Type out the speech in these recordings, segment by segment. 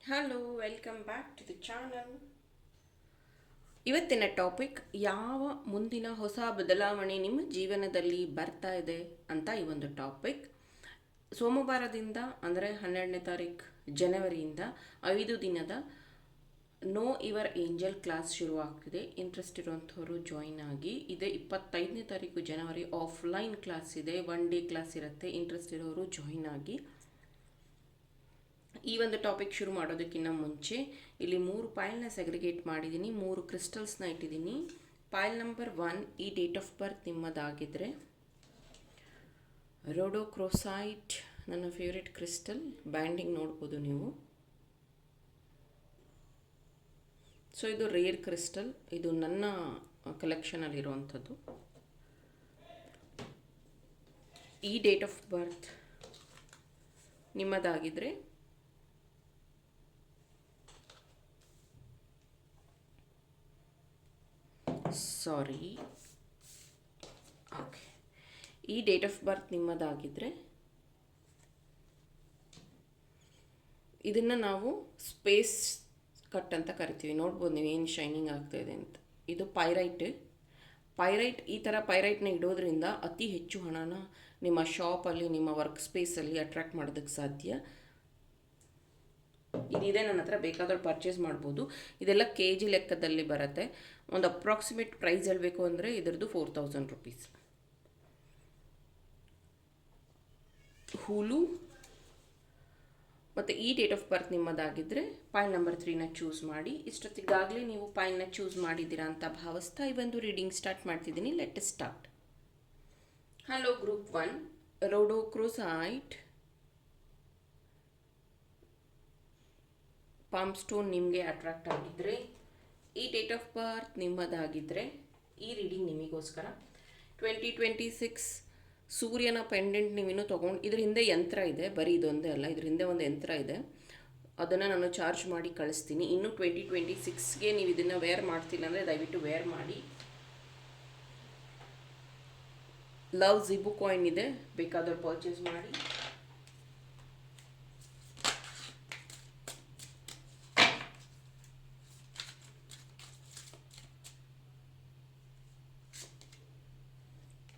Hello, welcome back to the channel. ಇವತ್ತಿನ topic ಯಾವ ಮುಂದಿನ ಹೊಸ ಬದಲಾವಣೆ ನಿಮ್ಮ ಜೀವನದಲ್ಲಿ ಬರ್ತಾ ಇದೆ ಅಂತ ಈ ಒಂದು ಟಾಪಿಕ್. ಸೋಮವಾರದಿಂದ ಅಂದರೆ 12ನೇ ತಾರೀಕು ಜನವರಿಯಿಂದ 5 ದಿನದ ನೋ ಯುವರ್ ಏಂಜಲ್ ಕ್ಲಾಸ್ ಶುರುವಾಗ್ತಿದೆ. ಇಂಟ್ರೆಸ್ಟ್ ಇರುವಂಥವರು ಜಾಯಿನ್ ಆಗಿ. ಇದೇ 25ನೇ ತಾರೀಕು ಜನವರಿ ಆಫ್ಲೈನ್ ಕ್ಲಾಸ್ ಇದೆ, 1 ಡೇ ಕ್ಲಾಸ್ ಇರುತ್ತೆ. ಇಂಟ್ರೆಸ್ಟ್ ಇರೋರು ಜಾಯಿನ್ ಆಗಿ. ಈ ಒಂದು ಟಾಪಿಕ್ ಶುರು ಮಾಡೋದಕ್ಕಿಂತ ಮುಂಚೆ ಇಲ್ಲಿ 3 ಪಾಯಿಲ್ನ ಸೆಗ್ರಿಗೇಟ್ ಮಾಡಿದ್ದೀನಿ, 3 ಕ್ರಿಸ್ಟಲ್ಸ್ನ ಇಟ್ಟಿದ್ದೀನಿ. ಪಾಯಿಲ್ ನಂಬರ್ 1, ಈ ಡೇಟ್ ಆಫ್ ಬರ್ತ್ ನಿಮ್ಮದಾಗಿದ್ದರೆ ರೋಡೋಕ್ರೋಸೈಟ್, ನನ್ನ ಫೇವ್ರೆಟ್ ಕ್ರಿಸ್ಟಲ್. ಬ್ಯಾಂಡಿಂಗ್ ನೋಡ್ಬೋದು ನೀವು. ಸೊ ಇದು ರೇರ್ ಕ್ರಿಸ್ಟಲ್, ಇದು ನನ್ನ ಕಲೆಕ್ಷನಲ್ಲಿರುವಂಥದ್ದು. ಈ ಡೇಟ್ ಆಫ್ ಬರ್ತ್ ನಿಮ್ಮದಾಗಿದ್ದರೆ ಓಕೆ, ಈ ಡೇಟ್ ಆಫ್ ಬರ್ತ್ ನಿಮ್ಮದಾಗಿದ್ದರೆ ಇದನ್ನು ನಾವು ಸ್ಪೇಸ್ ಕಟ್ ಅಂತ ಕರಿತೀವಿ. ನೋಡ್ಬೋದು ನೀವು ಏನು ಶೈನಿಂಗ್ ಆಗ್ತಾಯಿದೆ ಅಂತ. ಇದು ಪೈರೈಟ್ ಈ ಥರ ಪೈರೈಟ್ನ ಇಡೋದ್ರಿಂದ ಅತಿ ಹೆಚ್ಚು ಹಣನ ನಿಮ್ಮ ಶಾಪಲ್ಲಿ, ನಿಮ್ಮ ವರ್ಕ್ ಸ್ಪೇಸಲ್ಲಿ ಅಟ್ರ್ಯಾಕ್ಟ್ ಮಾಡೋದಕ್ಕೆ ಸಾಧ್ಯ. ಇದಿದೆ ನನ್ನ ಹತ್ರ, ಬೇಕಾದರೂ ಪರ್ಚೇಸ್ ಮಾಡ್ಬೋದು. ಇದೆಲ್ಲ ಕೆ ಜಿ ಲೆಕ್ಕದಲ್ಲಿ ಬರುತ್ತೆ. ಒಂದು ಅಪ್ರಾಕ್ಸಿಮೇಟ್ ಪ್ರೈಸ್ ಹೇಳಬೇಕು ಅಂದರೆ ಇದರದ್ದು 4000 ರುಪೀಸ್. ಹೂಲು ಮತ್ತು ಈ ಡೇಟ್ ಆಫ್ ಬರ್ತ್ ನಿಮ್ಮದಾಗಿದ್ದರೆ ಪಾಯಿಲ್ ನಂಬರ್ 3ನ ಚೂಸ್ ಮಾಡಿ. ಇಷ್ಟೊತ್ತಿಗಾಗಲೇ ನೀವು ಪಾಯಿಲ್ನ ಚೂಸ್ ಮಾಡಿದ್ದೀರಾ ಅಂತ ಭಾವಿಸ್ತಾ ಈ ಒಂದು ರೀಡಿಂಗ್ ಸ್ಟಾರ್ಟ್ ಮಾಡ್ತಿದ್ದೀನಿ. Let start. Hello group 1, rhodochrosite palm stone ನಿಮಗೆ ಅಟ್ರಾಕ್ಟ್ ಆಗಿದ್ದರೆ, ಈ ಡೇಟ್ ಆಫ್ ಬರ್ತ್ ನಿಮ್ಮದಾಗಿದ್ದರೆ ಈ ರೀಡಿಂಗ್ ನಿಮಗೋಸ್ಕರ. 2026 ಸೂರ್ಯನ ಪೆಂಡೆಂಟ್ ನೀವಿನ್ನೂ ತೊಗೊಂಡು, ಇದ್ರ ಹಿಂದೆ ಯಂತ್ರ ಇದೆ, ಬರೀ ಇದೊಂದೇ ಅಲ್ಲ, ಇದ್ರ ಹಿಂದೆ ಒಂದು ಯಂತ್ರ ಇದೆ, ಅದನ್ನು ನಾನು ಚಾರ್ಜ್ ಮಾಡಿ ಕಳಿಸ್ತೀನಿ. ಇನ್ನು 2026ಗೆ ನೀವು ಇದನ್ನು ವೇರ್ ಮಾಡ್ತಿಲ್ಲ ಅಂದರೆ ದಯವಿಟ್ಟು ವೇರ್ ಮಾಡಿ. ಲವ್ ಜಿಬು ಕಾಯಿನ್ ಇದೆ, ಬೇಕಾದರೂ ಪರ್ಚೇಸ್ ಮಾಡಿ.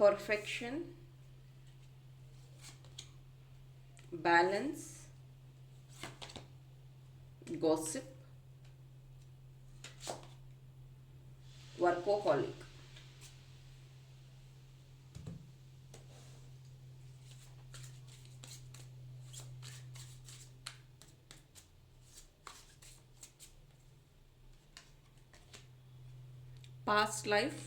Perfection, balance, gossip, workaholic. Past life,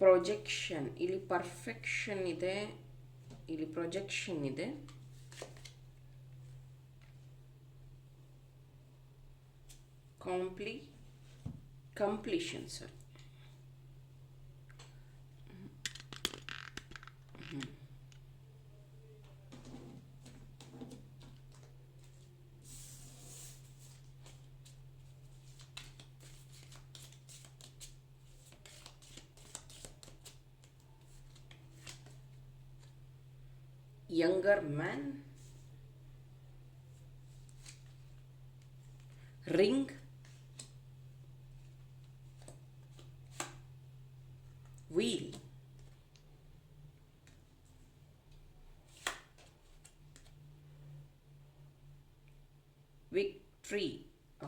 projection. ಇಲ್ಲಿ ಪರ್ಫೆಕ್ಷನ್ ಇದೆ, ಇಲ್ಲಿ ಪ್ರೊಜೆಕ್ಷನ್ ಇದೆ. Completion sir. Younger man, ring, wheel, victory.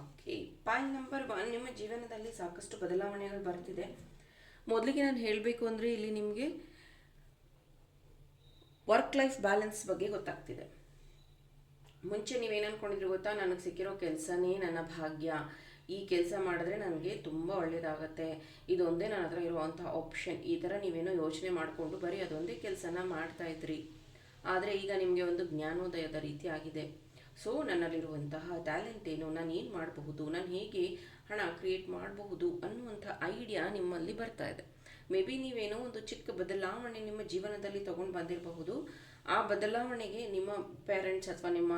Okay, point number 1, ನಿಮ್ಮ ಜೀವನದಲ್ಲಿ ಸಾಕಷ್ಟು ಬದಲಾವಣೆಗಳು ಬರ್ತಿದೆ. ಮೊದಲಿಗೆ ನಾನು ಹೇಳಬೇಕು ಅಂದರೆ ಇಲ್ಲಿ ನಿಮಗೆ ವರ್ಕ್ ಲೈಫ್ ಬ್ಯಾಲೆನ್ಸ್ ಬಗ್ಗೆ ಗೊತ್ತಾಗ್ತಿದೆ. ಮುಂಚೆ ನೀವೇನು ಅಂದ್ಕೊಂಡಿದ್ರು ಗೊತ್ತಾ, ನನಗೆ ಸಿಕ್ಕಿರೋ ಕೆಲಸನೇ ನನ್ನ ಭಾಗ್ಯ, ಈ ಕೆಲಸ ಮಾಡಿದ್ರೆ ನನಗೆ ತುಂಬ ಒಳ್ಳೆಯದಾಗತ್ತೆ, ಇದೊಂದೇ ನನ್ನ ಹತ್ರ ಇರುವಂಥ ಆಪ್ಷನ್, ಈ ಥರ ನೀವೇನೋ ಯೋಚನೆ ಮಾಡಿಕೊಂಡು ಬರೀ ಅದೊಂದೇ ಕೆಲಸನ ಮಾಡ್ತಾಯಿದ್ರಿ. ಆದರೆ ಈಗ ನಿಮಗೆ ಒಂದು ಜ್ಞಾನೋದಯದ ರೀತಿ ಆಗಿದೆ. ಸೊ ನನ್ನಲ್ಲಿರುವಂತಹ ಟ್ಯಾಲೆಂಟ್ ಏನು, ನಾನು ಏನು ಮಾಡಬಹುದು, ನಾನು ಹೇಗೆ ಹಣ ಕ್ರಿಯೇಟ್ ಮಾಡಬಹುದು ಅನ್ನುವಂಥ ಐಡಿಯಾ ನಿಮ್ಮಲ್ಲಿ ಬರ್ತಾ ಇದೆ. ಮೇ ಬಿ ನೀವೇನೋ ಒಂದು ಚಿಕ್ಕ ಬದಲಾವಣೆ ನಿಮ್ಮ ಜೀವನದಲ್ಲಿ ತೊಗೊಂಡು ಬಂದಿರಬಹುದು. ಆ ಬದಲಾವಣೆಗೆ ನಿಮ್ಮ ಪೇರೆಂಟ್ಸ್ ಅಥವಾ ನಿಮ್ಮ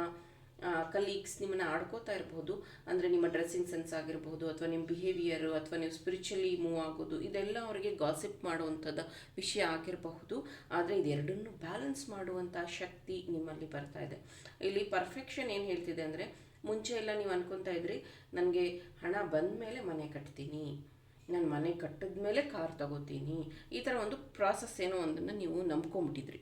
ಕಲೀಗ್ಸ್ ನಿಮ್ಮನ್ನು ಆಡ್ಕೋತಾ ಇರಬಹುದು. ಅಂದರೆ ನಿಮ್ಮ ಡ್ರೆಸ್ಸಿಂಗ್ ಸೆನ್ಸ್ ಆಗಿರಬಹುದು, ಅಥವಾ ನಿಮ್ಮ ಬಿಹೇವಿಯರು, ಅಥವಾ ನೀವು ಸ್ಪಿರಿಚುಲಿ ಮೂವ್ ಆಗೋದು, ಇದೆಲ್ಲ ಅವರಿಗೆ ಗಾಸಿಪ್ ಮಾಡುವಂಥದ್ದು ವಿಷಯ ಆಗಿರಬಹುದು. ಆದರೆ ಇದೆರಡನ್ನು ಬ್ಯಾಲೆನ್ಸ್ ಮಾಡುವಂಥ ಶಕ್ತಿ ನಿಮ್ಮಲ್ಲಿ ಬರ್ತಾ ಇದೆ. ಇಲ್ಲಿ ಪರ್ಫೆಕ್ಷನ್ ಏನು ಹೇಳ್ತಿದೆ ಅಂದರೆ, ಮುಂಚೆ ಎಲ್ಲ ನೀವು ಅನ್ಕೊತಾ ಇದ್ರಿ ನನಗೆ ಹಣ ಬಂದ ಮೇಲೆ ಮನೆ ಕಟ್ತೀನಿ, ನಾನು ಮನೆ ಕಟ್ಟಿದ ಮೇಲೆ ಕಾರ್ ತಗೋತೀನಿ, ಈ ಥರ ಒಂದು ಪ್ರಾಸೆಸ್ ಏನೋ ಒಂದನ್ನು ನೀವು ನಂಬ್ಕೊಂಬಿಟ್ಟಿದ್ರಿ.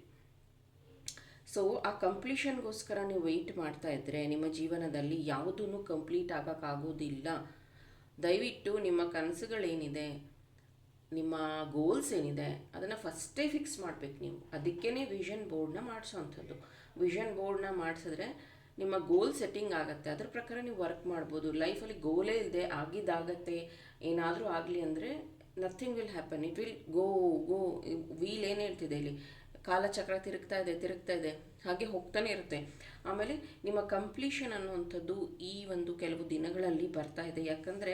ಸೊ ಆ ಕಂಪ್ಲೀಷನ್ಗೋಸ್ಕರ ನೀವು ವೆಯ್ಟ್ ಮಾಡ್ತಾ ಇದ್ದರೆ ನಿಮ್ಮ ಜೀವನದಲ್ಲಿ ಯಾವುದೂ ಕಂಪ್ಲೀಟ್ ಆಗೋಕ್ಕಾಗೋದಿಲ್ಲ. ದಯವಿಟ್ಟು ನಿಮ್ಮ ಕನಸುಗಳೇನಿದೆ, ನಿಮ್ಮ ಗೋಲ್ಸ್ ಏನಿದೆ, ಅದನ್ನು ಫಸ್ಟೇ ಫಿಕ್ಸ್ ಮಾಡಬೇಕು ನೀವು. ಅದಕ್ಕೇ ವಿಷನ್ ಬೋರ್ಡ್ನ ಮಾಡಿಸೋವಂಥದ್ದು. ವಿಷನ್ ಬೋರ್ಡ್ನ ಮಾಡಿಸಿದ್ರೆ ನಿಮ್ಮ ಗೋಲ್ ಸೆಟ್ಟಿಂಗ್ ಆಗುತ್ತೆ, ಅದ್ರ ಪ್ರಕಾರ ನೀವು ವರ್ಕ್ ಮಾಡ್ಬೋದು. ಲೈಫಲ್ಲಿ ಗೋಲೇ ಇಲ್ಲದೆ ಆಗಿದ್ದಾಗತ್ತೆ ಏನಾದರೂ ಆಗಲಿ ಅಂದರೆ nothing will happen. It will go wheel ಏನು ಹೇಳ್ತಿದೆ ಇಲ್ಲಿ, ಕಾಲಚಕ್ರ ತಿರುಗ್ತಾ ಇದೆ, ಹಾಗೆ ಹೋಗ್ತಾನೆ ಇರುತ್ತೆ. ಆಮೇಲೆ ನಿಮ್ಮ ಕಂಪ್ಲೀಷನ್ ಅನ್ನುವಂಥದ್ದು ಈ ಒಂದು ಕೆಲವು ದಿನಗಳಲ್ಲಿ ಬರ್ತಾ ಇದೆ. ಯಾಕಂದರೆ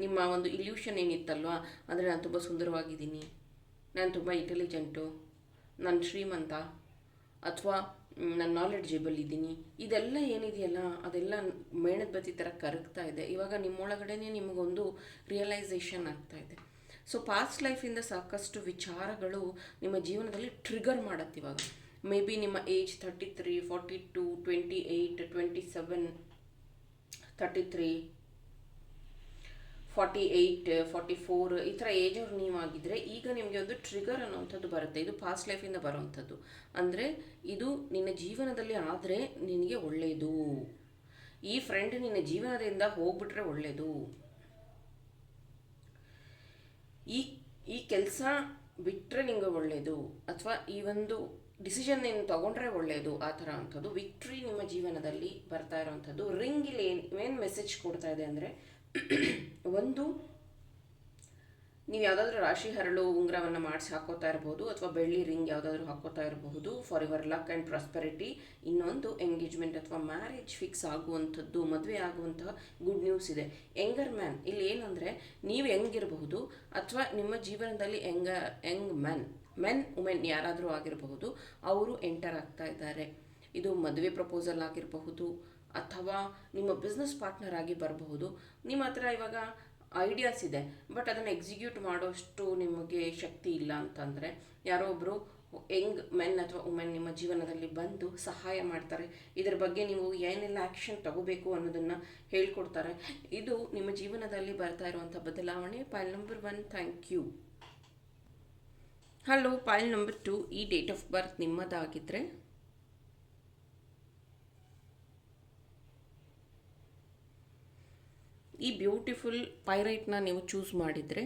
ನಿಮ್ಮ ಒಂದು ಇಲ್ಯೂಷನ್ ಏನಿತ್ತಲ್ವ, ಅಂದರೆ ನಾನು ತುಂಬ ಸುಂದರವಾಗಿದ್ದೀನಿ, ನಾನು ತುಂಬ ಇಂಟೆಲಿಜೆಂಟು, ನಾನು ಶ್ರೀಮಂತ, ಅಥವಾ ನಾನು ನಾಲೆಡ್ಜೇಬಲ್ ಇದ್ದೀನಿ, ಇದೆಲ್ಲ ಏನಿದೆಯಲ್ಲ ಅದೆಲ್ಲ ಮೇಣದ ಬತ್ತಿ ಥರ ಕರಗ್ತಾ ಇದೆ. ಇವಾಗ ನಿಮ್ಮೊಳಗಡೆನೇ ನಿಮಗೊಂದು ರಿಯಲೈಸೇಷನ್ ಆಗ್ತಾ ಇದೆ. ಸೊ ಪಾಸ್ಟ್ ಲೈಫಿಂದ ಸಾಕಷ್ಟು ವಿಚಾರಗಳು ನಿಮ್ಮ ಜೀವನದಲ್ಲಿ ಟ್ರಿಗರ್ ಮಾಡುತ್ತೆ. ಇವಾಗ ಮೇ ಬಿ ನಿಮ್ಮ ಏಜ್ 33, 42, 28, 27, 33, 48, 44 ಈ ಥರ ಏಜವ್ರು ನೀವಾಗಿದ್ದರೆ ಈಗ ನಿಮಗೆ ಒಂದು ಟ್ರಿಗರ್ ಅನ್ನೋವಂಥದ್ದು ಬರುತ್ತೆ. ಇದು ಪಾಸ್ಟ್ ಲೈಫಿಂದ ಬರೋವಂಥದ್ದು. ಅಂದರೆ ಇದು ನಿನ್ನ ಜೀವನದಲ್ಲಿ ಆದರೆ ನಿನಗೆ ಒಳ್ಳೆಯದು, ಈ ಫ್ರೆಂಡ್ ನಿನ್ನ ಜೀವನದಿಂದ ಹೋಗ್ಬಿಟ್ರೆ ಒಳ್ಳೆಯದು, ಈ ಕೆಲಸ ಬಿಟ್ಟರೆ ನಿಮಗೆ ಒಳ್ಳೆಯದು, ಅಥವಾ ಈ ಒಂದು ಡಿಸಿಷನ್ ನೀನು ತೊಗೊಂಡ್ರೆ ಒಳ್ಳೆಯದು, ಆ ಥರ ಅಂಥದ್ದು ವಿಕ್ಟ್ರಿ ನಿಮ್ಮ ಜೀವನದಲ್ಲಿ ಬರ್ತಾ ಇರೋವಂಥದ್ದು. ರಿಂಗಿಲ್ಲಿ ಏನು ಮೆಸೇಜ್ ಕೊಡ್ತಾ ಇದೆ ಅಂದರೆ, ಒಂದು ನೀವು ಯಾವುದಾದ್ರೂ ರಾಶಿ ಹರಳು ಉಂಗುರವನ್ನು ಮಾಡಿಸಿ ಹಾಕೋತಾ ಇರ್ಬೋದು, ಅಥವಾ ಬೆಳ್ಳಿ ರಿಂಗ್ ಯಾವುದಾದ್ರೂ ಹಾಕೋತಾ ಇರಬಹುದು for your luck and prosperity. ಇನ್ನೊಂದು ಎಂಗೇಜ್ಮೆಂಟ್ ಅಥವಾ ಮ್ಯಾರೇಜ್ ಫಿಕ್ಸ್ ಆಗುವಂಥದ್ದು, ಮದುವೆ ಆಗುವಂತಹ ಗುಡ್ ನ್ಯೂಸ್ ಇದೆ. ಯಂಗರ್ ಮ್ಯಾನ್ ಇಲ್ಲಿ ಏನಂದರೆ, ನೀವು ಹೆಂಗಿರಬಹುದು ಅಥವಾ ನಿಮ್ಮ ಜೀವನದಲ್ಲಿ ಯಂಗ್ ಮೆನ್ ವುಮೆನ್ ಯಾರಾದರೂ ಆಗಿರಬಹುದು, ಅವರು ಎಂಟರ್ ಆಗ್ತಾ ಇದ್ದಾರೆ. ಇದು ಮದುವೆ ಪ್ರಪೋಸಲ್ ಆಗಿರಬಹುದು, ಅಥವಾ ನಿಮ್ಮ ಬಿಸ್ನೆಸ್ ಪಾರ್ಟ್ನರ್ ಆಗಿ ಬರಬಹುದು. ನಿಮ್ಮ ಹತ್ರ ಇವಾಗ ಐಡಿಯಾಸ್ ಇದೆ, ಬಟ್ ಅದನ್ನು ಎಕ್ಸಿಕ್ಯೂಟ್ ಮಾಡೋಷ್ಟು ನಿಮಗೆ ಶಕ್ತಿ ಇಲ್ಲ ಅಂತಂದರೆ, ಯಾರೋ ಒಬ್ಬರು ಯಂಗ್ ಮೆನ್ ಅಥವಾ ವುಮೆನ್ ನಿಮ್ಮ ಜೀವನದಲ್ಲಿ ಬಂದು ಸಹಾಯ ಮಾಡ್ತಾರೆ. ಇದರ ಬಗ್ಗೆ ನೀವು ಏನೆಲ್ಲ ಆ್ಯಕ್ಷನ್ ತಗೋಬೇಕು ಅನ್ನೋದನ್ನು ಹೇಳ್ಕೊಡ್ತಾರೆ. ಇದು ನಿಮ್ಮ ಜೀವನದಲ್ಲಿ ಬರ್ತಾ ಇರುವಂಥ ಬದಲಾವಣೆ. Pile number 1, thank you. Hello, pile number 2, ಈ ಡೇಟ್ ಆಫ್ ಬರ್ತ್ ನಿಮ್ಮದಾಗಿದ್ದರೆ ಈ ಬ್ಯೂಟಿಫುಲ್ ಪೈರೈಟ್ನ ನೀವು ಚೂಸ್ ಮಾಡಿದರೆ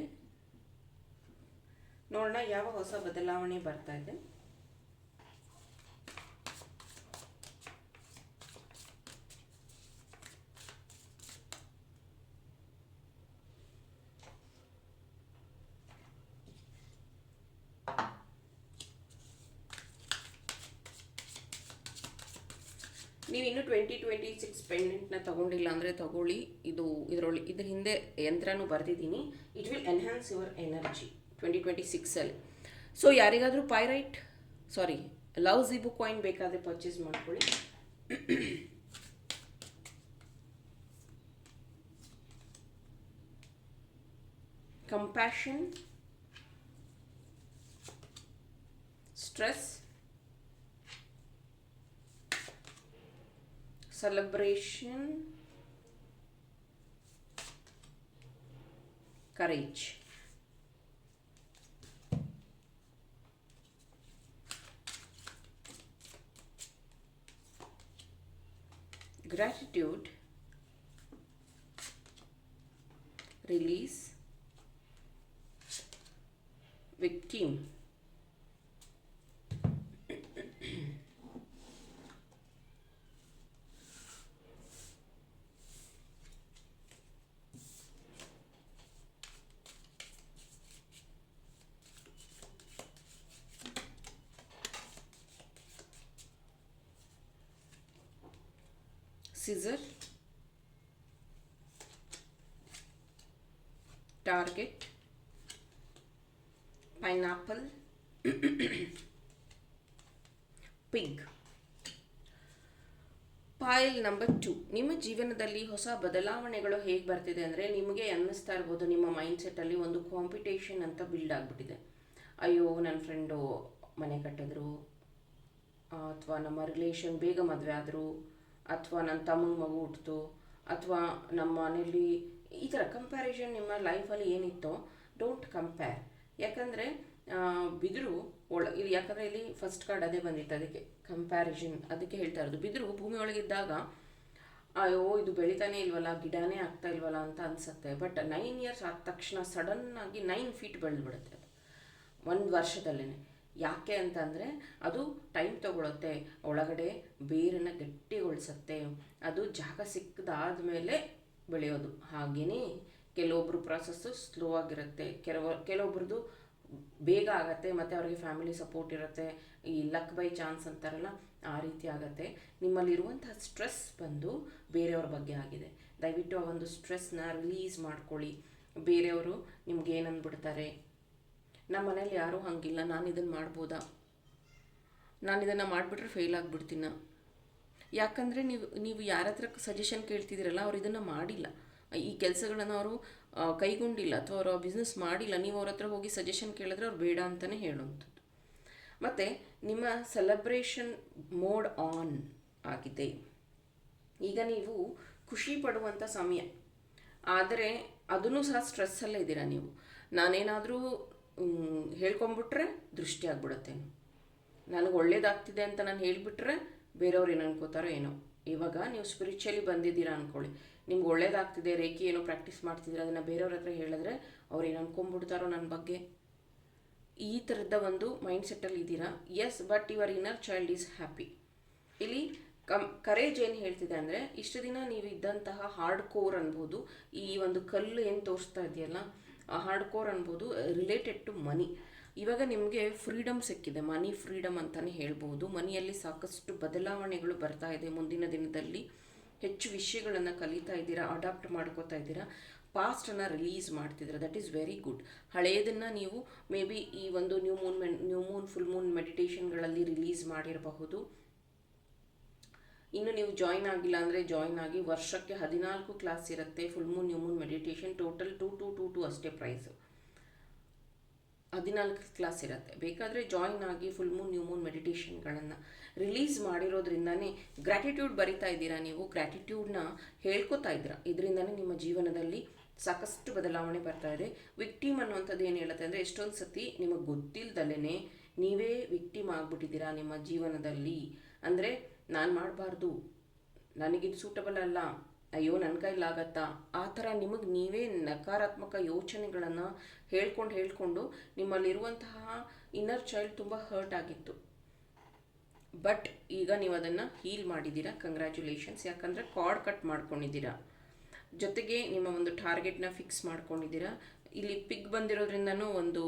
ನೋಡೋಣ ಯಾವ ಹೊಸ ಬದಲಾವಣೆ ಬರ್ತಾ ಇದೆ. ನೀವು ಇನ್ನೂ 2026 ಪೆಂಡೆಂಟ್ನ ತೊಗೊಂಡಿಲ್ಲ ಅಂದರೆ ತಗೊಳ್ಳಿ. ಇದ್ರ ಹಿಂದೆ ಯಂತ್ರನೂ ಬರೆದಿದ್ದೀನಿ. It will enhance your energy 2026ಅಲ್ಲಿ. ಸೊ ಯಾರಿಗಾದರೂ ಲವ್ ಝಿಬು ಕಾಯಿನ್ ಬೇಕಾದರೆ ಪರ್ಚೇಸ್ ಮಾಡ್ಕೊಳ್ಳಿ. Compassion, stress, celebration, courage. Gratitude, release, victim. Scissor, target, pineapple, pig. Pile number 2, ನಿಮ್ಮ ಜೀವನದಲ್ಲಿ ಹೊಸ ಬದಲಾವಣೆಗಳು ಹೇಗೆ ಬರ್ತಿದೆ ಅಂದರೆ, ನಿಮಗೆ ಅನ್ನಿಸ್ತಾ ಇರ್ಬೋದು ನಿಮ್ಮ ಮೈಂಡ್ಸೆಟ್ಟಲ್ಲಿ ಒಂದು ಕಾಂಪಿಟೇಷನ್ ಅಂತ ಬಿಲ್ಡ್ ಆಗಿಬಿಟ್ಟಿದೆ. ಅಯ್ಯೋ ನನ್ನ ಫ್ರೆಂಡು ಮನೆ ಕಟ್ಟಿದ್ರು, ಅಥವಾ ನಮ್ಮ ರಿಲೇಷನ್ ಬೇಗ ಮದುವೆ ಆದರು, ಅಥವಾ ನನ್ನ ತಮ್ಮನ ಮಗು ಹುಟ್ಟಿತು, ಅಥವಾ ನಮ್ಮ ಮನೇಲಿ ಈ ಥರ ಕಂಪ್ಯಾರಿಸನ್ ನಿಮ್ಮ ಲೈಫಲ್ಲಿ ಏನಿತ್ತೋ ಡೋಂಟ್ ಕಂಪೇರ್. ಯಾಕಂದರೆ ಬಿದಿರು ಇಲ್ಲಿ, ಯಾಕಂದರೆ ಇಲ್ಲಿ ಫಸ್ಟ್ ಕಾರ್ಡ್ ಅದೇ ಬಂದಿತ್ತು, ಅದಕ್ಕೆ ಕಂಪ್ಯಾರಿಸನ್, ಅದಕ್ಕೆ ಹೇಳ್ತಾ ಇರೋದು. ಬಿದಿರು ಭೂಮಿ ಒಳಗಿದ್ದಾಗ ಅಯ್ಯೋ ಇದು ಬೆಳಿತಾನೆ ಇಲ್ವಲ್ಲ, ಗಿಡನೇ ಆಗ್ತಾ ಇಲ್ವಲ್ಲ ಅಂತ ಅನಿಸುತ್ತೆ. ಬಟ್ 9 ಇಯರ್ಸ್ ಆದ ತಕ್ಷಣ ಸಡನ್ನಾಗಿ 9 ಫೀಟ್ ಬೆಳೆದ್ಬಿಡುತ್ತೆ ಅದು, ಒಂದು ವರ್ಷದಲ್ಲೇ. ಯಾಕೆ ಅಂತಂದರೆ ಅದು ಟೈಮ್ ತಗೊಳುತ್ತೆ, ಒಳಗಡೆ ಬೇರನ್ನು ಗಟ್ಟಿಗೊಳಿಸುತ್ತೆ, ಅದು ಜಾಗ ಸಿಕ್ಕದಾದ್ಮೇಲೆ ಬೆಳೆಯೋದು. ಹಾಗೆಯೇ ಕೆಲವೊಬ್ಬರು ಪ್ರಾಸೆಸ್ಸು ಸ್ಲೋ ಆಗಿರುತ್ತೆ, ಕೆಲವೊಬ್ರದ್ದು ಬೇಗ ಆಗುತ್ತೆ, ಮತ್ತು ಅವ್ರಿಗೆ ಫ್ಯಾಮಿಲಿ ಸಪೋರ್ಟ್ ಇರುತ್ತೆ, ಈ ಲಕ್ ಬೈ ಚಾನ್ಸ್ ಅಂತಾರಲ್ಲ ಆ ರೀತಿ ಆಗುತ್ತೆ. ನಿಮ್ಮಲ್ಲಿರುವಂತಹ ಸ್ಟ್ರೆಸ್ ಬಂದು ಬೇರೆಯವ್ರ ಬಗ್ಗೆ ಆಗಿದೆ. ದಯವಿಟ್ಟು ಆ ಒಂದು ಸ್ಟ್ರೆಸ್ನ ರಿಲೀಸ್ ಮಾಡ್ಕೊಳ್ಳಿ. ಬೇರೆಯವರು ನಿಮ್ಗೆ ಏನು ಅಂದ್ಬಿಡ್ತಾರೆ, ನಮ್ಮ ಮನೇಲಿ ಯಾರೂ ಹಂಗಿಲ್ಲ, ನಾನು ಇದನ್ನು ಮಾಡ್ಬೋದಾ, ನಾನು ಇದನ್ನು ಮಾಡಿಬಿಟ್ರೆ ಫೇಲ್ ಆಗಿಬಿಡ್ತೀನ. ಯಾಕಂದರೆ ನೀವು ಯಾರ ಹತ್ರ ಸಜೆಷನ್ ಕೇಳ್ತಿದ್ದೀರಲ್ಲ, ಅವ್ರು ಇದನ್ನು ಮಾಡಿಲ್ಲ, ಈ ಕೆಲಸಗಳನ್ನು ಅವರು ಕೈಗೊಂಡಿಲ್ಲ, ಅಥವಾ ಅವರು ಬಿಸ್ನೆಸ್ ಮಾಡಿಲ್ಲ. ನೀವು ಅವ್ರ ಹತ್ರ ಹೋಗಿ ಸಜೆಷನ್ ಕೇಳಿದ್ರೆ ಅವ್ರು ಬೇಡ ಅಂತಲೇ ಹೇಳುವಂಥದ್ದು. ಮತ್ತು ನಿಮ್ಮ ಸೆಲೆಬ್ರೇಷನ್ ಮೋಡ್ ಆನ್ ಆಗಿದೆ. ಈಗ ನೀವು ಖುಷಿ ಪಡುವಂಥ ಸಮಯ, ಆದರೆ ಅದನ್ನು ಸಹ ಸ್ಟ್ರೆಸ್ಸಲ್ಲೇ ಇದ್ದೀರಾ ನೀವು. ನಾನೇನಾದರೂ ಹೇಳ್ಕೊಂಬಿಟ್ರೆ ದೃಷ್ಟಿ ಆಗ್ಬಿಡುತ್ತೆ, ನನಗೆ ಒಳ್ಳೇದಾಗ್ತಿದೆ ಅಂತ ನಾನು ಹೇಳಿಬಿಟ್ರೆ ಬೇರೆಯವ್ರು ಏನು ಅನ್ಕೋತಾರೋ ಏನೋ. ಇವಾಗ ನೀವು ಸ್ಪಿರಿಚುವಲಿ ಬಂದಿದ್ದೀರಾ ಅಂದ್ಕೊಳ್ಳಿ, ನಿಮ್ಗೆ ಒಳ್ಳೇದಾಗ್ತಿದೆ, ರೇಖಿ ಏನೋ ಪ್ರಾಕ್ಟೀಸ್ ಮಾಡ್ತಿದ್ದೀರ, ಅದನ್ನು ಬೇರೆಯವ್ರ ಹತ್ರ ಹೇಳಿದ್ರೆ ಅವ್ರು ಏನು ಅನ್ಕೊಂಡ್ಬಿಡ್ತಾರೋ ನನ್ನ ಬಗ್ಗೆ, ಈ ಥರದ ಒಂದು ಮೈಂಡ್ಸೆಟ್ಟಲ್ಲಿ ಇದ್ದೀರಾ. Yes, but your inner child is happy. ಇಲ್ಲಿ ಕರೇಜ್ ಏನು ಹೇಳ್ತಿದೆ ಅಂದರೆ, ಇಷ್ಟು ದಿನ ನೀವು ಇದ್ದಂತಹ ಹಾರ್ಡ್ ಕೋರ್ ಅನ್ಬೋದು, ಈ ಒಂದು ಕಲ್ಲು ಏನು ತೋರಿಸ್ತಾ ಇದೆಯಲ್ಲ ಆ ಹಾರ್ಡ್ ಕೋರ್ ಅನ್ಬೋದು, ರಿಲೇಟೆಡ್ ಟು ಮನಿ. ಇವಾಗ ನಿಮಗೆ ಫ್ರೀಡಮ್ ಸಿಕ್ಕಿದೆ, ಮನಿ ಫ್ರೀಡಮ್ ಅಂತಲೇ ಹೇಳ್ಬೋದು. ಮನಿಯಲ್ಲಿ ಸಾಕಷ್ಟು ಬದಲಾವಣೆಗಳು ಬರ್ತಾ ಇದೆ. ಮುಂದಿನ ದಿನದಲ್ಲಿ ಹೆಚ್ಚು ವಿಷಯಗಳನ್ನು ಕಲಿತಾ ಇದ್ದೀರಾ, ಅಡಾಪ್ಟ್ ಮಾಡ್ಕೋತಾ ಇದ್ದೀರಾ, ಪಾಸ್ಟನ್ನು ರಿಲೀಸ್ ಮಾಡ್ತಿದ್ದೀರಾ. That is very good. ಹಳೆಯದನ್ನು ನೀವು ಮೇ ಬಿ ಈ ಒಂದು ನ್ಯೂ ಮೂನ್ ಫುಲ್ ಮೂನ್ ಮೆಡಿಟೇಷನ್ಗಳಲ್ಲಿ ರಿಲೀಸ್ ಮಾಡಿರಬಹುದು. ಇನ್ನು ನೀವು ಜಾಯಿನ್ ಆಗಿಲ್ಲ ಅಂದರೆ ಜಾಯಿನ್ ಆಗಿ. ವರ್ಷಕ್ಕೆ 14 ಕ್ಲಾಸ್ ಇರುತ್ತೆ, full moon new moon meditation. Total 2 ಅಷ್ಟೇ ಪ್ರೈಸು, 14 ಕ್ಲಾಸ್ ಇರುತ್ತೆ. ಬೇಕಾದರೆ ಜಾಯಿನ್ ಆಗಿ. ಫುಲ್ ಮೂನ್ ನ್ಯೂ ಮೂನ್ ಮೆಡಿಟೇಷನ್ಗಳನ್ನು ರಿಲೀಸ್ ಮಾಡಿರೋದ್ರಿಂದನೇ ಗ್ರ್ಯಾಟಿಟ್ಯೂಡ್ ಬರಿತಾ ಇದ್ದೀರಾ, ನೀವು ಗ್ರ್ಯಾಟಿಟ್ಯೂಡ್ನ ಹೇಳ್ಕೊತಾ ಇದ್ದೀರಾ. ಇದರಿಂದನೇ ನಿಮ್ಮ ಜೀವನದಲ್ಲಿ ಸಾಕಷ್ಟು ಬದಲಾವಣೆ ಬರ್ತಾ ಇದೆ. ವಿಕ್ಟಿಮ್ ಅನ್ನುವಂಥದ್ದು ಏನು ಹೇಳುತ್ತೆ ಅಂದರೆ, ಎಷ್ಟೊಂದು ಸತಿ ನಿಮಗೆ ಗೊತ್ತಿಲ್ಲದಲ್ಲೇ ನೀವೇ ವಿಕ್ಟಿಮ್ ಆಗಿಬಿಟ್ಟಿದ್ದೀರಾ ನಿಮ್ಮ ಜೀವನದಲ್ಲಿ. ಅಂದರೆ ನಾನು ಮಾಡಬಾರ್ದು, ನನಗಿದು ಸೂಟಬಲ್ ಅಲ್ಲ, ಅಯ್ಯೋ ನನ್ನ ಕೈಲಾಗತ್ತಾ, ಆ ಥರ ನಿಮಗೆ ನೀವೇ ನಕಾರಾತ್ಮಕ ಯೋಚನೆಗಳನ್ನು ಹೇಳ್ಕೊಂಡು ನಿಮ್ಮಲ್ಲಿರುವಂತಹ ಇನ್ನರ್ ಚೈಲ್ಡ್ ತುಂಬ ಹರ್ಟ್ ಆಗಿತ್ತು. ಬಟ್ ಈಗ ನೀವು ಅದನ್ನು ಹೀಲ್ ಮಾಡಿದ್ದೀರಾ, ಕಂಗ್ರ್ಯಾಚುಲೇಷನ್ಸ್. ಯಾಕಂದರೆ ಕಾರ್ಡ್ ಕಟ್ ಮಾಡ್ಕೊಂಡಿದ್ದೀರಾ, ಜೊತೆಗೆ ನಿಮ್ಮ ಒಂದು ಟಾರ್ಗೆಟ್ನ ಫಿಕ್ಸ್ ಮಾಡ್ಕೊಂಡಿದ್ದೀರಾ. ಇಲ್ಲಿ ಪಿಗ್ ಬಂದಿರೋದ್ರಿಂದನೂ ಒಂದು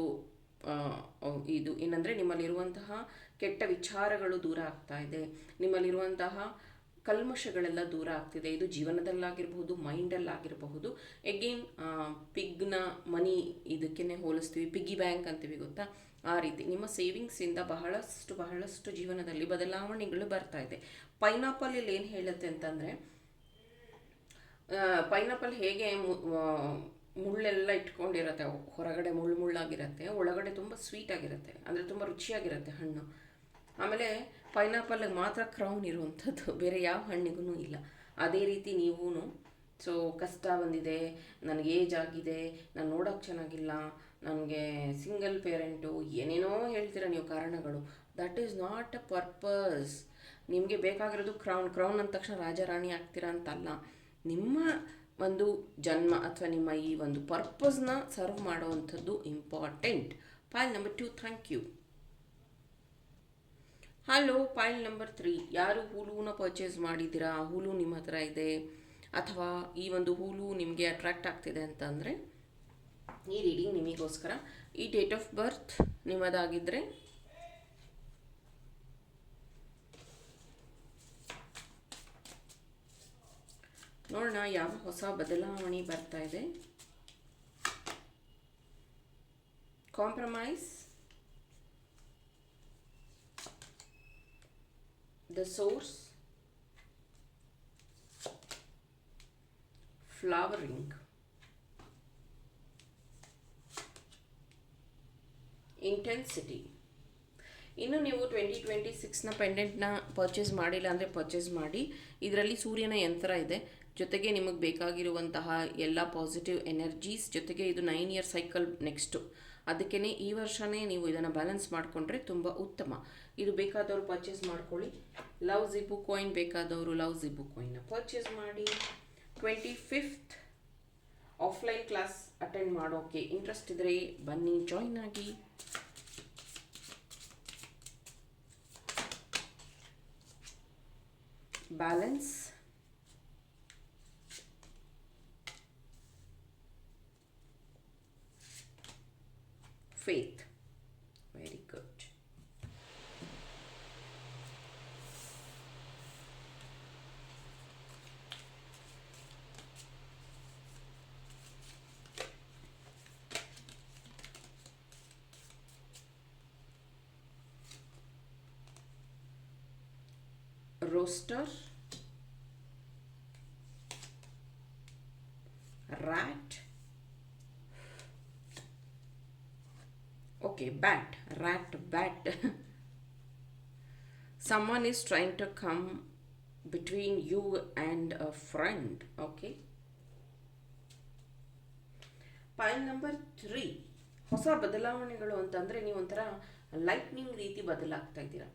ಇದು ಏನಂದರೆ, ನಿಮ್ಮಲ್ಲಿರುವಂತಹ ಕೆಟ್ಟ ವಿಚಾರಗಳು ದೂರ ಆಗ್ತಾ ಇದೆ, ನಿಮ್ಮಲ್ಲಿರುವಂತಹ ಕಲ್ಮಶಗಳೆಲ್ಲ ದೂರ ಆಗ್ತಿದೆ. ಇದು ಜೀವನದಲ್ಲಾಗಿರಬಹುದು, ಮೈಂಡಲ್ಲಾಗಿರಬಹುದು. ಎಗೇನ್ ಪಿಗ್ನ ಮನಿ ಇದಕ್ಕೇ ಹೋಲಿಸ್ತೀವಿ, ಪಿಗ್ಗಿ ಬ್ಯಾಂಕ್ ಅಂತೀವಿ ಗೊತ್ತಾ, ಆ ರೀತಿ ನಿಮ್ಮ ಸೇವಿಂಗ್ಸಿಂದ ಬಹಳಷ್ಟು ಜೀವನದಲ್ಲಿ ಬದಲಾವಣೆಗಳು ಬರ್ತಾ ಇದೆ. ಪೈನಾಪಲ್ ಇಲ್ಲಿ ಏನು ಹೇಳುತ್ತೆ ಅಂತಂದರೆ, ಪೈನಾಪಲ್ ಹೇಗೆ ಮುಳ್ಳೆಲ್ಲ ಇಟ್ಕೊಂಡಿರುತ್ತೆ, ಹೊರಗಡೆ ಮುಳ್ಳಾಗಿರುತ್ತೆ, ಒಳಗಡೆ ತುಂಬ ಸ್ವೀಟ್ ಆಗಿರುತ್ತೆ, ಅಂದರೆ ತುಂಬ ರುಚಿಯಾಗಿರುತ್ತೆ ಹಣ್ಣು. ಆಮೇಲೆ ಪೈನಾಪಲ್ಗೆ ಮಾತ್ರ ಕ್ರೌನ್ ಇರುವಂಥದ್ದು, ಬೇರೆ ಯಾವ ಹಣ್ಣಿಗೂ ಇಲ್ಲ. ಅದೇ ರೀತಿ ನೀವೂ ಸೊ ಕಷ್ಟ ಬಂದಿದೆ, ನನಗೆ ಏಜ್ ಆಗಿದೆ, ನಾನು ನೋಡೋಕ್ಕೆ ಚೆನ್ನಾಗಿಲ್ಲ, ನನಗೆ ಸಿಂಗಲ್ ಪೇರೆಂಟು, ಏನೇನೋ ಹೇಳ್ತೀರ ನೀವು ಕಾರಣಗಳು. That is not a purpose. ನಿಮಗೆ ಬೇಕಾಗಿರೋದು ಕ್ರೌನ್ ಅಂದ ತಕ್ಷಣ ರಾಜ ರಾಣಿ ಆಗ್ತೀರಾ ಅಂತಲ್ಲ. ನಿಮ್ಮ ಒಂದು ಜನ್ಮ ಅಥವಾ ನಿಮ್ಮ ಈ ಒಂದು ಪರ್ಪಸ್ನ ಸರ್ವ್ ಮಾಡುವಂಥದ್ದು important. Pile number 2, thank you. Hello, pile number 3, ಯಾರು ಹೂಲೂನ ಪರ್ಚೇಸ್ ಮಾಡಿದ್ದೀರಾ, ಹೂಲು ನಿಮ್ಮ ಹತ್ರ ಇದೆ, ಅಥವಾ ಈ ಒಂದು ಹೂಲು ನಿಮಗೆ ಅಟ್ರಾಕ್ಟ್ ಆಗ್ತಿದೆ ಅಂತಂದರೆ ಈ ರೀಡಿಂಗ್ ನಿಮಗೋಸ್ಕರ. ಈ ಡೇಟ್ ಆಫ್ ಬರ್ತ್ ನಿಮ್ಮದಾಗಿದ್ದರೆ ನೋಡೋಣ ಯಾವ ಹೊಸ ಬದಲಾವಣೆ ಬರ್ತಾ ಇದೆ. Compromise, the source, flowering, intensity. ಇನ್ನು ನೀವು 2026ನ ಪೆಂಡೆಂಟ್ನ ಪರ್ಚೇಸ್ ಮಾಡಿಲ್ಲ ಅಂದರೆ ಪರ್ಚೇಸ್ ಮಾಡಿ. ಇದರಲ್ಲಿ ಸೂರ್ಯನ ಯಂತ್ರ ಇದೆ, ಜೊತೆಗೆ ನಿಮಗೆ ಬೇಕಾಗಿರುವಂತಹ ಎಲ್ಲ ಪಾಸಿಟಿವ್ ಎನರ್ಜೀಸ್, ಜೊತೆಗೆ ಇದು 9 ಇಯರ್ ಸೈಕಲ್ ನೆಕ್ಸ್ಟು. ಅದಕ್ಕೇ ಈ ವರ್ಷವೇ ನೀವು ಇದನ್ನು ಬ್ಯಾಲೆನ್ಸ್ ಮಾಡಿಕೊಂಡ್ರೆ ತುಂಬ ಉತ್ತಮ. ಇದು ಬೇಕಾದವರು ಪರ್ಚೇಸ್ ಮಾಡ್ಕೊಳ್ಳಿ. ಲವ್ ಜಿಬು ಕಾಯಿನ್ ಬೇಕಾದವರು ಲವ್ ಜಿಬು ಕಾಯಿನ್ನ ಪರ್ಚೇಸ್ ಮಾಡಿ. 25th ಆಫ್ಲೈನ್ ಕ್ಲಾಸ್ ಅಟೆಂಡ್ ಮಾಡೋಕ್ಕೆ ಇಂಟ್ರೆಸ್ಟ್ ಇದ್ದರೆ ಬನ್ನಿ, ಜಾಯಿನ್ ಆಗಿ. Balance, faith, very good. Roaster, rat, okay, bat, rat, bat. Someone is trying to come between you and a friend. Okay. Point number 3, ಹೊಸ ಬದಲಾವಣೆಗಳು ಅಂತಂದರೆ ನೀವು ಒಂಥರ ಲೈಟ್ನಿಂಗ್ ರೀತಿ ಬದಲಾಗ್ತಾ ಇದ್ದೀರಾ,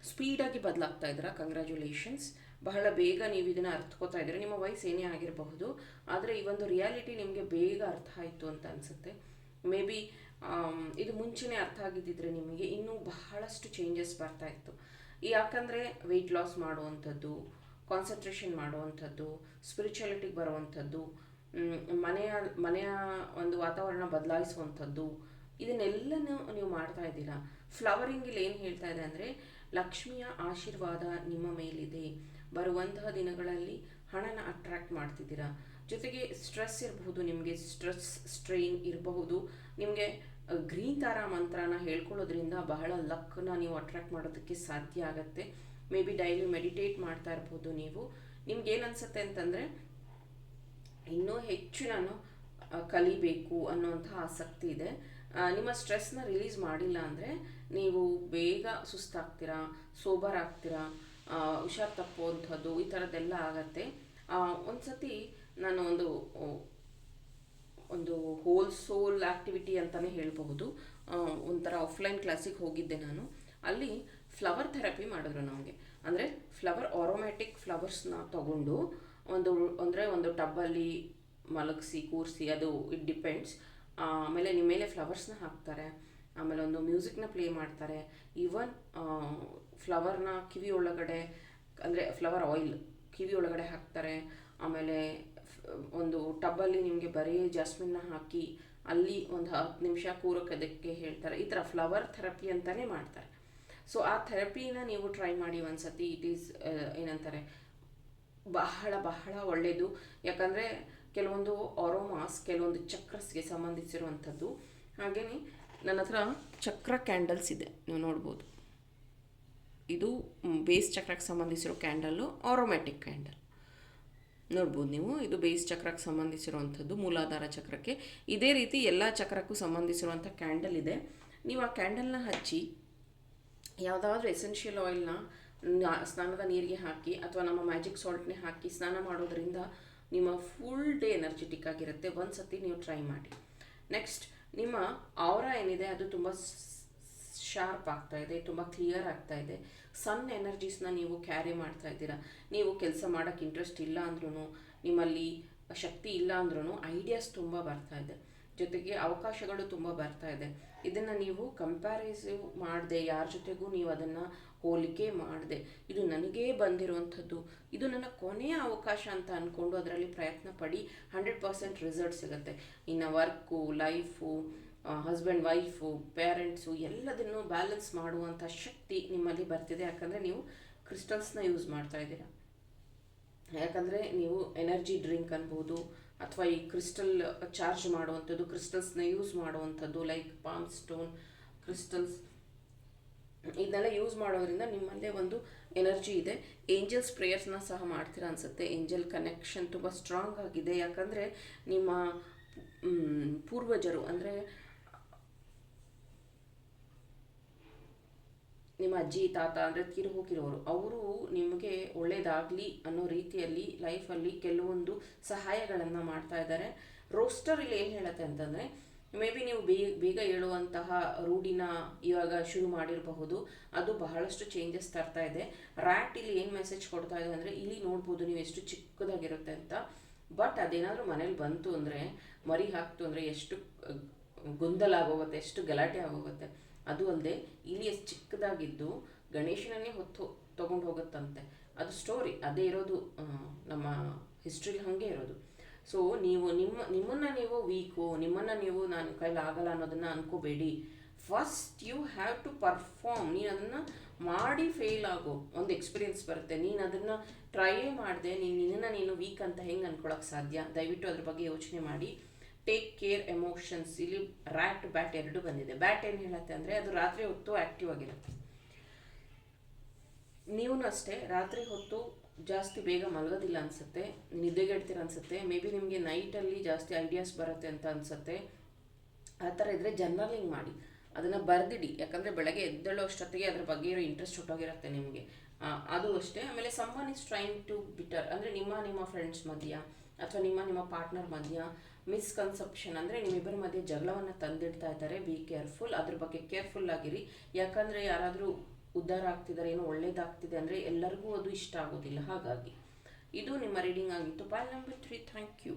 ಸ್ಪೀಡಾಗಿ ಬದಲಾಗ್ತಾ ಇದ್ದೀರಾ. ಕಂಗ್ರ್ಯಾಚುಲೇಷನ್ಸ್. ಬಹಳ ಬೇಗ ನೀವು ಇದನ್ನು ಅರ್ಥಕೋತಾ ಇದ್ದೀರಾ. ನಿಮ್ಮ ವಯಸ್ಸು ಏನೇ ಆಗಿರಬಹುದು, ಆದರೆ ಈ ಒಂದು ರಿಯಾಲಿಟಿ ನಿಮಗೆ ಬೇಗ ಅರ್ಥ ಆಯಿತು ಅಂತ ಅನಿಸುತ್ತೆ. ಮೇ ಬಿ ಇದು ಮುಂಚೆನೇ ಅರ್ಥ ಆಗಿದ್ದಿದ್ರೆ ನಿಮಗೆ ಇನ್ನೂ ಬಹಳಷ್ಟು ಚೇಂಜಸ್ ಬರ್ತಾ ಇತ್ತು. ಯಾಕಂದರೆ ವೆಯ್ಟ್ ಲಾಸ್ ಮಾಡುವಂಥದ್ದು, ಕಾನ್ಸಂಟ್ರೇಷನ್ ಮಾಡುವಂಥದ್ದು, ಸ್ಪಿರಿಚುಯಾಲಿಟಿಗೆ ಬರುವಂಥದ್ದು, ಮನೆಯ ಒಂದು ವಾತಾವರಣ ಬದಲಾಯಿಸುವಂಥದ್ದು, ಇದನ್ನೆಲ್ಲನೂ ನೀವು ಮಾಡ್ತಾ ಇದ್ದೀರಾ. ಫ್ಲವರಿಂಗಲ್ಲಿ ಏನು ಹೇಳ್ತಾ ಇದೆ ಅಂದರೆ, ಲಕ್ಷ್ಮಿಯ ಆಶೀರ್ವಾದ ನಿಮ್ಮ ಮೇಲಿದೆ. ಬರುವಂತಹ ದಿನಗಳಲ್ಲಿ ಹಣನ ಅಟ್ರ್ಯಾಕ್ಟ್ ಮಾಡ್ತಿದ್ದೀರಾ. ಜೊತೆಗೆ ಸ್ಟ್ರೆಸ್ ಇರಬಹುದು, ನಿಮಗೆ ಸ್ಟ್ರೆಸ್ ಸ್ಟ್ರೈನ್ ಇರಬಹುದು. ನಿಮಗೆ ಗ್ರೀನ್ ತಾರ ಮಂತ್ರನ ಹೇಳ್ಕೊಳ್ಳೋದ್ರಿಂದ ಬಹಳ ಲಕ್ನ ನೀವು ಅಟ್ರ್ಯಾಕ್ಟ್ ಮಾಡೋದಕ್ಕೆ ಸಾಧ್ಯ ಆಗುತ್ತೆ. ಮೇ ಬಿ ಡೈಲಿ ಮೆಡಿಟೇಟ್ ಮಾಡ್ತಾ ಇರ್ಬೋದು ನೀವು. ನಿಮ್ಗೇನು ಅನಿಸುತ್ತೆ ಅಂತಂದರೆ, ಇನ್ನೂ ಹೆಚ್ಚು ನಾನು ಕಲಿಬೇಕು ಅನ್ನೋಂಥ ಆಸಕ್ತಿ ಇದೆ. ನಿಮ್ಮ ಸ್ಟ್ರೆಸ್ನ ರಿಲೀಸ್ ಮಾಡಿಲ್ಲ ಅಂದರೆ ನೀವು ಬೇಗ ಸುಸ್ತಾಗ್ತೀರಾ, ಸೋಬರ್ ಆಗ್ತೀರಾ, ಹುಷಾರು ತಪ್ಪುವಂಥದ್ದು, ಈ ಥರದ್ದೆಲ್ಲ ಆಗತ್ತೆ. ಒಂದು ಸತಿ ನಾನು ಒಂದು ಹೋಲ್ ಸೋಲ್ ಆ್ಯಕ್ಟಿವಿಟಿ ಅಂತಲೇ ಹೇಳಬಹುದು, ಒಂಥರ ಆಫ್ಲೈನ್ ಕ್ಲಾಸಿಗೆ ಹೋಗಿದ್ದೆ ನಾನು. ಅಲ್ಲಿ ಫ್ಲವರ್ ಥೆರಪಿ ಮಾಡಿದ್ರು ನಮಗೆ. ಅಂದರೆ ಫ್ಲವರ್ ಆರೋಮ್ಯಾಟಿಕ್ ಫ್ಲವರ್ಸ್ನ ತಗೊಂಡು ಒಂದು ಟಬ್ಬಲ್ಲಿ ಮಲಗಿಸಿ ಕೂರಿಸಿ, ಅದು ಇಟ್ ಡಿಪೆಂಡ್ಸ್. ಆಮೇಲೆ ನಿಮ್ಮ ಮೇಲೆ ಫ್ಲವರ್ಸ್ನ ಹಾಕ್ತಾರೆ, ಆಮೇಲೆ ಒಂದು ಮ್ಯೂಸಿಕ್ನ ಪ್ಲೇ ಮಾಡ್ತಾರೆ. ಈವನ್ ಫ್ಲವರ್ನ ಕಿವಿ ಒಳಗಡೆ, ಅಂದರೆ ಫ್ಲವರ್ ಆಯಿಲ್ ಕಿವಿ ಒಳಗಡೆ ಹಾಕ್ತಾರೆ. ಆಮೇಲೆ ಒಂದು ಟಬ್ಬಲ್ಲಿ ನಿಮಗೆ ಬರೀ ಜಾಸ್ಮಿನ್ನ ಹಾಕಿ ಅಲ್ಲಿ ಒಂದು 10 ನಿಮಿಷ ಕೂರೋದಕ್ಕೆ ಹೇಳ್ತಾರೆ. ಈ ಥರ ಫ್ಲವರ್ ಥೆರಪಿ ಅಂತಲೇ ಮಾಡ್ತಾರೆ. ಸೊ ಆ ಥೆರಪಿನ ನೀವು ಟ್ರೈ ಮಾಡಿ ಒಂದ್ಸತಿ. ಇಟ್ ಈಸ್ ಏನಂತಾರೆ, ಬಹಳ ಬಹಳ ಒಳ್ಳೆಯದು. ಯಾಕಂದರೆ ಕೆಲವೊಂದು ಆರೋಮಾಸ್ ಕೆಲವೊಂದು ಚಕ್ರಸ್ಗೆ ಸಂಬಂಧಿಸಿರುವಂಥದ್ದು. ಹಾಗೆಯೇ ನನ್ನ ಹತ್ರ ಚಕ್ರ ಕ್ಯಾಂಡಲ್ಸ್ ಇದೆ, ನೀವು ನೋಡ್ಬೋದು. ಇದು ಬೇಸ್ ಚಕ್ರಕ್ಕೆ ಸಂಬಂಧಿಸಿರೋ ಕ್ಯಾಂಡಲ್ಲು, ಆರೋಮ್ಯಾಟಿಕ್ ಕ್ಯಾಂಡಲ್ ನೋಡ್ಬೋದು ನೀವು. ಇದು ಬೇಸ್ ಚಕ್ರಕ್ಕೆ ಸಂಬಂಧಿಸಿರುವಂಥದ್ದು, ಮೂಲಾಧಾರ ಚಕ್ರಕ್ಕೆ. ಇದೇ ರೀತಿ ಎಲ್ಲ ಚಕ್ರಕ್ಕೂ ಸಂಬಂಧಿಸಿರುವಂಥ ಕ್ಯಾಂಡಲ್ ಇದೆ. ನೀವು ಆ ಕ್ಯಾಂಡಲ್ನ ಹಚ್ಚಿ ಯಾವುದಾದ್ರೂ ಎಸೆನ್ಷಿಯಲ್ ಆಯಿಲ್ನ ಸ್ನಾನದ ನೀರಿಗೆ ಹಾಕಿ ಅಥವಾ ನಮ್ಮ ಮ್ಯಾಜಿಕ್ ಸಾಲ್ಟ್ನೇ ಹಾಕಿ ಸ್ನಾನ ಮಾಡೋದ್ರಿಂದ ನಿಮ್ಮ ಫುಲ್ ಡೇ ಎನರ್ಜೆಟಿಕ್ ಆಗಿರುತ್ತೆ. ಒಂದು ಸತಿ ನೀವು ಟ್ರೈ ಮಾಡಿ. ನೆಕ್ಸ್ಟ್, ನಿಮ್ಮ ಆವ್ರಾ ಏನಿದೆ ಅದು ತುಂಬ ಶಾರ್ಪ್ ಆಗ್ತಾ ಇದೆ, ತುಂಬ ಕ್ಲಿಯರ್ ಆಗ್ತಾ ಇದೆ. ಸನ್ ಎನರ್ಜೀಸ್ನ ನೀವು ಕ್ಯಾರಿ ಮಾಡ್ತಾ ಇದ್ದೀರಾ. ನೀವು ಕೆಲಸ ಮಾಡೋಕ್ಕೆ ಇಂಟ್ರೆಸ್ಟ್ ಇಲ್ಲ ಅಂದ್ರೂ, ನಿಮ್ಮಲ್ಲಿ ಶಕ್ತಿ ಇಲ್ಲ ಅಂದ್ರೂ ಐಡಿಯಾಸ್ ತುಂಬ ಬರ್ತಾ ಇದೆ, ಜೊತೆಗೆ ಅವಕಾಶಗಳು ತುಂಬ ಬರ್ತಾ ಇದೆ. ಇದನ್ನು ನೀವು ಕಂಪ್ಯಾರಿಸಿವ್ ಮಾಡದೆ, ಯಾರ ಜೊತೆಗೂ ನೀವು ಅದನ್ನು ಹೋಲಿಕೆ ಮಾಡದೆ, ಇದು ನನಗೇ ಬಂದಿರುವಂಥದ್ದು, ಇದು ನನ್ನ ಕೊನೆಯ ಅವಕಾಶ ಅಂತ ಅಂದ್ಕೊಂಡು ಅದರಲ್ಲಿ ಪ್ರಯತ್ನ ಪಡಿ. 100% ರಿಸಲ್ಟ್ ಸಿಗುತ್ತೆ. ಇನ್ನು work, life, husband wife, parents ಎಲ್ಲದನ್ನು ಬ್ಯಾಲೆನ್ಸ್ ಮಾಡುವಂಥ ಶಕ್ತಿ ನಿಮ್ಮಲ್ಲಿ ಬರ್ತಿದೆ. ಯಾಕಂದರೆ ನೀವು ಕ್ರಿಸ್ಟಲ್ಸ್ನ ಯೂಸ್ ಮಾಡ್ತಾ ಇದ್ದೀರಾ. ಯಾಕಂದರೆ ನೀವು ಎನರ್ಜಿ ಡ್ರಿಂಕ್ ಅನ್ಬೋದು, ಅಥವಾ ಈ ಕ್ರಿಸ್ಟಲ್ ಚಾರ್ಜ್ ಮಾಡುವಂಥದ್ದು, ಕ್ರಿಸ್ಟಲ್ಸ್ನ ಯೂಸ್ ಮಾಡುವಂಥದ್ದು, ಲೈಕ್ ಪಾಮ್ ಸ್ಟೋನ್ ಕ್ರಿಸ್ಟಲ್ಸ್, ಇದನ್ನೆಲ್ಲ ಯೂಸ್ ಮಾಡೋದ್ರಿಂದ ನಿಮ್ಮಲ್ಲೇ ಒಂದು ಎನರ್ಜಿ ಇದೆ. ಏಂಜಲ್ಸ್ ಪ್ರೇಯರ್ಸ್ನ ಸಹ ಮಾಡ್ತೀರಾ ಅನಿಸುತ್ತೆ. ಏಂಜಲ್ ಕನೆಕ್ಷನ್ ತುಂಬ ಸ್ಟ್ರಾಂಗ್ ಆಗಿದೆ. ಯಾಕಂದರೆ ನಿಮ್ಮ ಪೂರ್ವಜರು ಅಂದರೆ ನಿಮ್ಮ ಅಜ್ಜಿ ತಾತ ಅಂದರೆ ಹೋಗಿರೋರು, ಅವರು ನಿಮಗೆ ಒಳ್ಳೇದಾಗಲಿ ಅನ್ನೋ ರೀತಿಯಲ್ಲಿ ಲೈಫಲ್ಲಿ ಕೆಲವೊಂದು ಸಹಾಯಗಳನ್ನು ಮಾಡ್ತಾ ಇದ್ದಾರೆ. ರೋಸ್ಟರ್ ಇಲ್ಲಿ ಏನು ಹೇಳುತ್ತೆ ಅಂತಂದರೆ, ಮೇ ಬಿ ನೀವು ಬೇಗ ಹೇಳುವಂತಹ ರೂಢಿನ ಇವಾಗ ಶುರು ಮಾಡಿರಬಹುದು, ಅದು ಬಹಳಷ್ಟು ಚೇಂಜಸ್ ತರ್ತಾ ಇದೆ. ರ್ಯಾಟ್ ಇಲ್ಲಿ ಏನು ಮೆಸೇಜ್ ಕೊಡ್ತಾ ಇದೆ ಅಂದರೆ, ಇಲ್ಲಿ ನೋಡ್ಬೋದು ನೀವು ಎಷ್ಟು ಚಿಕ್ಕದಾಗಿರುತ್ತೆ ಅಂತ. ಬಟ್ ಅದೇನಾದರೂ ಮನೇಲಿ ಬಂತು ಅಂದರೆ, ಮರಿ ಹಾಕ್ತು ಅಂದರೆ ಎಷ್ಟು ಗೊಂದಲ ಆಗೋಗುತ್ತೆ, ಎಷ್ಟು ಗಲಾಟೆ ಆಗೋಗುತ್ತೆ. ಅದು ಅಲ್ಲದೆ ಇಲ್ಲಿ ಎಷ್ಟು ಚಿಕ್ಕದಾಗಿದ್ದು ಗಣೇಶನನ್ನೇ ಹೊತ್ತು ತೊಗೊಂಡು ಹೋಗುತ್ತಂತೆ. ಅದು ಸ್ಟೋರಿ ಅದೇ ಇರೋದು, ನಮ್ಮ ಹಿಸ್ಟ್ರಿಲಿ ಹಾಗೆ ಇರೋದು. ಸೊ ನೀವು ನಿಮ್ಮನ್ನು ನೀವು ವೀಕು, ನಿಮ್ಮನ್ನು ನೀವು ನಾನು ಕೈಲಾಗಲ್ಲ ಅನ್ನೋದನ್ನು ಅನ್ಕೋಬೇಡಿ. First you have to perform. ನೀನು ಅದನ್ನು ಮಾಡಿ ಫೇಲ್ ಆಗೋ ಒಂದು ಎಕ್ಸ್ಪೀರಿಯನ್ಸ್ ಬರುತ್ತೆ. ನೀನು ಅದನ್ನು ಟ್ರೈ ಮಾಡಿದೆ, ನಿನ್ನನ್ನು ನೀನು ವೀಕ್ ಅಂತ ಹೆಂಗೆ ಅನ್ಕೊಳಕ್ಕೆ ಸಾಧ್ಯ? ದಯವಿಟ್ಟು ಅದ್ರ ಬಗ್ಗೆ ಯೋಚನೆ ಮಾಡಿ. Take care emotions. ಇಲ್ಲಿ ರ್ಯಾಟ್ ಬ್ಯಾಟ್ ಎರಡು ಬಂದಿದೆ. ಬ್ಯಾಟ್ ಏನು ಹೇಳುತ್ತೆ ಅಂದರೆ, ಅದು ರಾತ್ರಿ ಹೊತ್ತು ಆ್ಯಕ್ಟಿವ್ ಆಗಿರುತ್ತೆ. ನೀವು ಅಷ್ಟೇ ರಾತ್ರಿ ಹೊತ್ತು ಜಾಸ್ತಿ ಬೇಗ ಮಲಗೋದಿಲ್ಲ ಅನಿಸುತ್ತೆ, ನಿದ್ದೆಗೆಡ್ತೀರ ಅನಿಸುತ್ತೆ. ಮೇ ಬಿ ನಿಮಗೆ ನೈಟಲ್ಲಿ ಜಾಸ್ತಿ ಐಡಿಯಾಸ್ ಬರುತ್ತೆ ಅಂತ ಅನಿಸುತ್ತೆ. ಆ ಥರ ಇದ್ದರೆ ಜರ್ನಲಿಂಗ್ ಮಾಡಿ, ಅದನ್ನು ಬರೆದಿಡಿ. ಯಾಕಂದರೆ ಬೆಳಗ್ಗೆ ಎದ್ದೇಳೋ ಅಷ್ಟೊತ್ತಿಗೆ ಅದ್ರ ಬಗ್ಗೆ ಇರೋ ಇಂಟ್ರೆಸ್ಟ್ ಹೊಟ್ಟೋಗಿರುತ್ತೆ ನಿಮಗೆ. ಅದು ಅಷ್ಟೇ. ಆಮೇಲೆ someone is trying to bitter ಅಂದರೆ ನಿಮ್ಮ ಫ್ರೆಂಡ್ಸ್ ಮಧ್ಯ ಅಥವಾ ನಿಮ್ಮ ಪಾರ್ಟ್ನರ್ ಮಧ್ಯ ಮಿಸ್ಕನ್ಸೆಪ್ಷನ್ ಅಂದರೆ ನಿಮ್ಮಿಬ್ಬರ ಮಧ್ಯೆ ಜಗಳವನ್ನು ತಂದಿಡ್ತಾ ಇದ್ದಾರೆ. ಬಿ ಕೇರ್ಫುಲ್, ಅದ್ರ ಬಗ್ಗೆ ಕೇರ್ಫುಲ್ ಆಗಿರಿ. ಯಾಕಂದರೆ ಯಾರಾದರೂ ಉದ್ಧಾರ ಆಗ್ತಿದ್ದಾರೆ, ಏನೋ ಒಳ್ಳೇದಾಗ್ತಿದೆ ಅಂದರೆ ಎಲ್ಲರಿಗೂ ಅದು ಇಷ್ಟ ಆಗೋದಿಲ್ಲ. ಹಾಗಾಗಿ ಇದು ನಿಮ್ಮ ರೀಡಿಂಗ್ ಆಗಿತ್ತು. Pile number 3. Thank you.